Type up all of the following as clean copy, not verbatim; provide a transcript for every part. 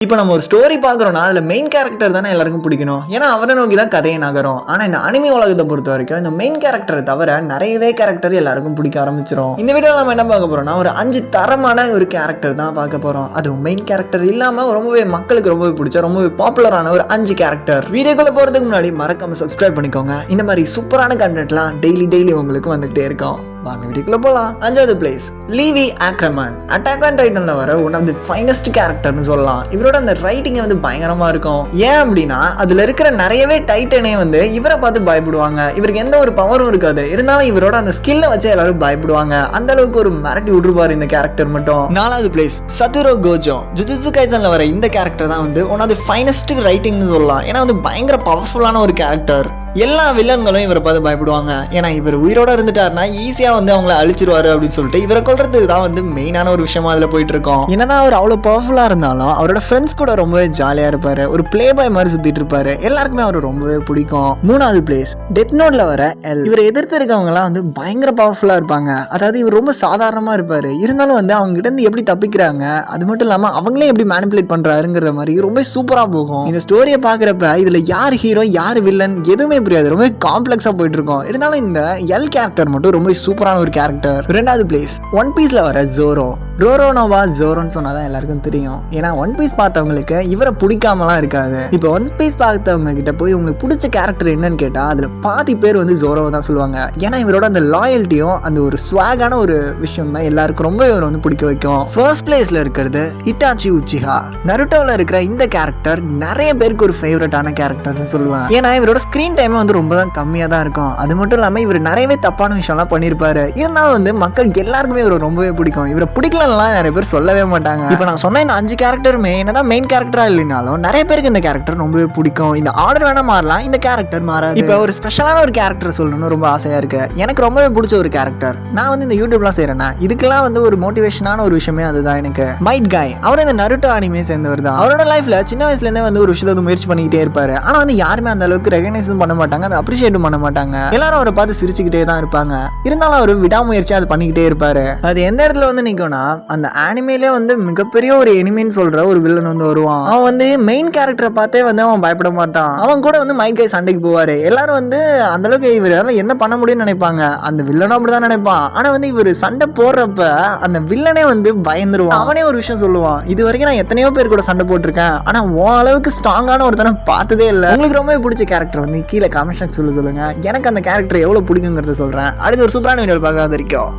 இப்போ நம்ம ஒரு ஸ்டோரி பார்க்குறோம்னா அதில் மெயின் கேரக்டர் தானே எல்லாருக்கும் பிடிக்கணும். ஏன்னா அவரை நோக்கி தான் கதையை நகரும். ஆனால் இந்த அனிமி உலகத்தை பொறுத்த வரைக்கும் இந்த மெயின் கேரக்டரை தவிர நிறையவே கேரக்டர் எல்லாருக்கும் பிடிக்க ஆரம்பிச்சிடும். இந்த வீடியோவில் நம்ம என்ன பார்க்க போறோம்னா ஒரு 5 தரமான ஒரு கேரக்டர் தான் பார்க்க போறோம். அதுவும் மெயின் கேரக்டர் இல்லாமல் ரொம்பவே மக்களுக்கு ரொம்பவே பிடிச்ச ரொம்பவே பாப்புலரான ஒரு 5 கேரக்டர். வீடியோக்குள்ள போகிறதுக்கு முன்னாடி மறக்காம சப்ஸ்கிரைப் பண்ணிக்கோங்க. இந்த மாதிரி சூப்பரான கண்டென்ட்லாம் டெய்லி உங்களுக்கு வந்துகிட்டே இருக்கும். வாங்க வீடியோக்குள்ள போலாம். 5வது பிளேஸ் லீவி ஆக்ரமன். அட்டாக் ஆன் டைட்டன்ல வர ஒன் ஆஃப் தி ஃபைனஸ்ட் கேரக்டர்னு சொல்லலாம். இவரோட அந்த ரைட்டிங் வந்து பயங்கரமா இருக்கும். ஏன் அப்படின்னா அதுல இருக்கிற நிறையவே டைட்டனே வந்து இவரை பார்த்து பயப்படுவாங்க. இவருக்கு எந்த ஒரு பவரும் இருக்காது, இருந்தாலும் இவரோட அந்த ஸ்கில்லை வச்சு எல்லாரும் பயப்படுவாங்க. அந்த அளவுக்கு ஒரு மிரட்டி விட்டுருப்பாரு இந்த கேரக்டர் மட்டும். 4வது பிளேஸ் சத்துரோ கோஜோ. ஜுஜுட்சு கைசன்ல வர இந்த கேரக்டர் தான் வந்து ஒன் ஆஃப் தி ஃபைனஸ்ட் ரைட்டிங்னு சொல்லலாம். ஏன்னா வந்து பயங்கர பவர்ஃபுல்லான ஒரு கேரக்டர். எல்லா வில்லன்களும் இவரை பார்த்து பயப்படுவாங்க. ஏன்னா இவர் உயிரோட இருந்துட்டாருன்னா ஈஸியாக வந்து அவங்கள அழிச்சிருவாரு அப்படின்னு சொல்லிட்டு இவரை கொல்றதுக்கு தான் வந்து மெயினான ஒரு விஷயமா அதில் போயிட்டு இருக்கோம். என்னதான் அவர் அவ்வளோ பவர்ஃபுல்லாக இருந்தாலும் அவரோட ஃப்ரெண்ட்ஸ் கூட ரொம்பவே ஜாலியாக இருப்பாரு. ஒரு பிளே பாய் மாதிரி சுத்திட்டு இருப்பாரு. எல்லாருக்குமே அவர் ரொம்பவே பிடிக்கும். 3வது பிளேஸ் டெத் நோட்ல வர எல். இவர் எதிர்த்து இருக்கவங்கலாம் வந்து பயங்கர பவர்ஃபுல்லாக இருப்பாங்க. அதாவது இவர் ரொம்ப சாதாரணமாக இருப்பாரு, இருந்தாலும் வந்து அவங்க கிட்ட இருந்து எப்படி தப்பிக்கிறாங்க, அது மட்டும் இல்லாமல் அவங்களே எப்படி மேனிபுலேட் பண்றாருங்கிற மாதிரி ரொம்ப சூப்பராக போகும். இந்த ஸ்டோரியை பார்க்குறப்ப இதுல யார் ஹீரோ யார் வில்லன் எதுவுமே புரியாது, ரொம்ப காம்ப்ளெக்ஸா போயிட்டு இருக்கும். இருந்தாலும் இந்த எல் கேரக்டர் மட்டும் ரொம்ப சூப்பரான ஒரு கேரக்டர். 2வது பிளேஸ் ஒன் பீஸ்ல வர ஜோரோ. ரோரோனோவா ஜோரோன்னு சொன்னாதான் எல்லாருக்கும் தெரியும். ஏன்னா ஒன் பீஸ் பார்த்தவங்களுக்கு இவரை பிடிக்காமலாம் இருக்காது. இப்போ ஒன் பீஸ் பார்த்தவங்க கிட்ட போய் உங்களுக்கு பிடிச்ச கேரக்டர் என்னன்னு கேட்டா அதுல பாதி பேர் வந்து ஜோரோவை தான் சொல்லுவாங்க. ஏன்னா இவரோட அந்த லாயல்ட்டியும் அந்த ஒரு ஸ்வாகான ஒரு விஷயம் தான் எல்லாருக்கும் ரொம்ப இவர் வந்து பிடிக்க வைக்கும். ஃபர்ஸ்ட் பிளேஸ்ல இருக்கிறது இட்டாச்சி உச்சிஹா. நருட்டோவில் இருக்கிற இந்த கேரக்டர் நிறைய பேருக்கு ஒரு ஃபேவரட்டான கேரக்டர்னு சொல்லுவேன். ஏன்னா இவரோட ஸ்கிரீன் டைம் வந்து ரொம்ப தான் கம்மியாக தான் இருக்கும். அது மட்டும் இல்லாமல் இவர் நிறையவே தப்பான விஷயம்லாம் பண்ணியிருப்பாரு. இருந்தாலும் வந்து மக்கள் எல்லாருக்குமே இவர் ரொம்பவே பிடிக்கும். இவரை பிடிக்கலாம் நிறைய பேர் சொல்லவே மாட்டாங்க. இப்போ நான் சொன்ன இந்த 5 கேரக்டருமே என்னதான் மெயின் கேரக்டரா இல்லைனாலும் நிறைய பேருக்கு இந்த கேரக்டர் ரொம்பவே பிடிக்கும். இந்த ஆர்டர் வேணா மாறலாம், இந்த கேரக்டர் மாறாது. இப்போ ஒரு ஸ்பெஷலான ஒரு கேரக்டர் சொல்லணும்னு ரொம்ப ஆசையா இருக்கு. எனக்கு ரொம்பவே பிடிச்ச ஒரு கேரக்டர். நான் வந்து இந்த யூடியூப்லாம் செய்யறேன்னா இதுக்கெல்லாம் வந்து ஒரு மோட்டிவேஷனான ஒரு விஷயமே அதுதான் எனக்கு. மைட் காய். அவர் இந்த நருட்டோ அனிமே சேர்ந்தவர் தான். அவரோட லைஃப்ல சின்ன வயசுல இருந்தே வந்து ஒரு விஷயத்தை முயற்சி பண்ணிக்கிட்டே இருப்பாரு. ஆனா வந்து யாருமே அந்த அளவுக்கு ரெகனைஸும் பண்ண மாட்டாங்க, அதை அப்ரிஷியேட்டும் பண்ண மாட்டாங்க. எல்லாரும் அவரை பார்த்து சிரிச்சுக்கிட்டே தான் இருப்பாங்க. இருந்தாலும் அவர் விடாமுயற்சி அதை பண்ணிக்கிட்டே இருப்பாரு. அது எந்த இடத்துல வந்து நிற்கும்னா அந்த ஆனிமேலே வந்து மிகப்பெரிய ஒரு எனிமின்னு சொல்ற ஒரு வில்லன் வந்து வருவான். அவன் வந்து மெயின் கேரக்டரை பார்த்தே வந்து அவன் பயப்பட மாட்டான். அவன் கூட வந்து மைட் காய் சண்டைக்கு போவாரு. எல்லாரும் வந்து அந்த அளவுக்கு இவரால என்ன பண்ண முடியும்னு நினைப்பாங்க. அந்த வில்லனும் அப்படிதான் நினைப்பான். ஆனா வந்து இவர் சண்டை போடுறப்ப அந்த வில்லனே வந்து பயந்துருவான். அவனே ஒரு விஷயம் சொல்லுவான், இது வரைக்கும் நான் எத்தனையோ பேர் கூட சண்டை போட்டிருக்கேன், ஆனா உன் அளவுக்கு ஸ்ட்ராங்கான ஒருத்தனை பார்த்ததே இல்லை. உங்களுக்கு ரொம்ப பிடிச்ச கேரக்டர் வந்து கீழே கமெண்ட் செக்ஷன்ல சொல்லுங்க. எனக்கு அந்த கேரக்டர் எவ்வளவு பிடிக்குங்கிறத சொல்றேன். அடுத்து ஒரு சூப்பரான வீடியோ பார்க்கறது வரைக்கும்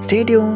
ஸ்டே டியூன்.